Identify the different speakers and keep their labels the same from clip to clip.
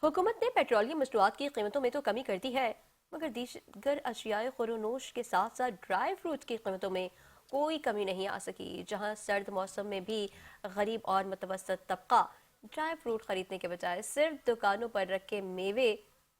Speaker 1: हुकूमत ने पेट्रोलियम मसनूआत की कीमतों में तो कमी कर दी है, मगर दीगर अशियाए खुरोनोश के साथ साथ ड्राई फ्रूट की कीमतों में कोई कमी नहीं आ सकी। जहां सर्द मौसम में भी गरीब और मुतवसत तबका ड्राई फ्रूट खरीदने के बजाय सिर्फ दुकानों पर रखे मेवे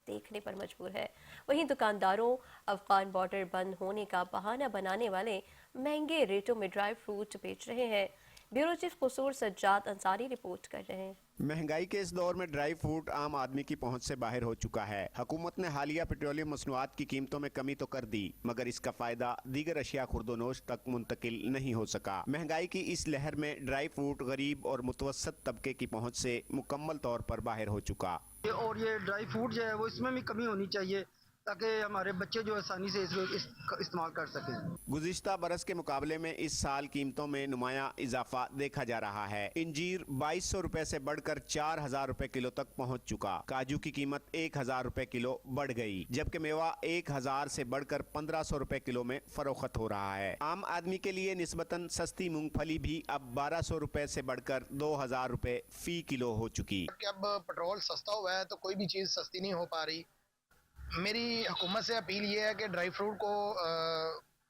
Speaker 1: देखने पर मजबूर है, वहीं दुकानदारों अफगान बॉर्डर बंद होने का बहाना बनाने वाले महंगे रेटों में ड्राई फ्रूट बेच रहे हैं। ब्यूरो चीफ कसूर सज्जाद अंसारी रिपोर्ट कर रहे हैं।
Speaker 2: महंगाई के इस दौर में ड्राई फ्रूट आम आदमी की पहुंच से बाहर हो चुका है। हुकूमत ने हालिया पेट्रोलियम मसनूआत की कीमतों में कमी तो कर दी, मगर इसका फायदा दीगर अशिया खुर्दोनोश तक मुंतकिल नहीं हो सका। महंगाई की इस लहर में ड्राई फ्रूट गरीब और मुतवसत तबके की पहुंच से मुकम्मल तौर पर बाहर हो चुका।
Speaker 3: और ये ड्राई फ्रूट जो है वो इसमें भी कमी होनी चाहिए ताकि हमारे बच्चे जो आसानी से इसको इस्तेमाल कर सकें।
Speaker 2: गुज़िश्ता बरस के मुकाबले में इस साल कीमतों में नुमाया इजाफा देखा जा रहा है। इंजीर 2200 रुपए से बढ़कर 4000 रुपए किलो तक पहुंच चुका। काजू की कीमत 1000 रुपए किलो बढ़ गई, जबकि मेवा 1000 से बढ़कर 1500 रुपए किलो में फरोख्त हो रहा है। आम आदमी के लिए निस्बतन सस्ती मूंगफली भी अब 1200 रुपए से बढ़कर 2000 रुपए फी किलो हो चुकी।
Speaker 4: अब पेट्रोल सस्ता हुआ है तो कोई भी चीज़ सस्ती नहीं हो पा रही। मेरी हुकूमत से अपील ये है कि ड्राई फ्रूट को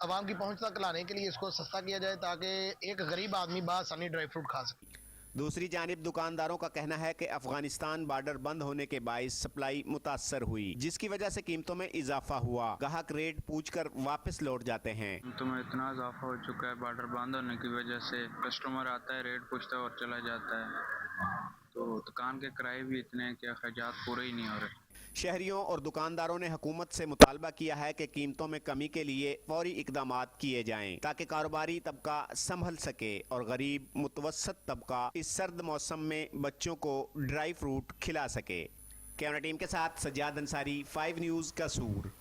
Speaker 4: आवाम की पहुंच तक लाने के लिए इसको सस्ता किया जाए ताकि एक गरीब आदमी बासानी ड्राई फ्रूट खा सके।
Speaker 2: दूसरी जानिब दुकानदारों का कहना है कि अफगानिस्तान बॉर्डर बंद होने के बायस सप्लाई मुतासर हुई, जिसकी वजह से कीमतों में इजाफा हुआ। ग्राहक रेट पूछकर वापस लौट जाते हैं।
Speaker 5: कीमतों में इतना इजाफा हो चुका है, बॉर्डर बंद होने की वजह से कस्टमर आता है, रेट पूछता है और चला जाता है, तो दुकान के किराए भी इतने हैं कि अखराजात पूरे ही नहीं हो रहे।
Speaker 2: शहरियों और दुकानदारों ने हुकूमत से मुतालबा किया है कि कीमतों में कमी के लिए फौरी इकदामात किए जाएं ताकि कारोबारी तबका संभल सके और गरीब मुतवसत तबका इस सर्द मौसम में बच्चों को ड्राई फ्रूट खिला सके। कैमरा टीम के साथ सज्जाद अंसारी, 5 न्यूज़, कसूर।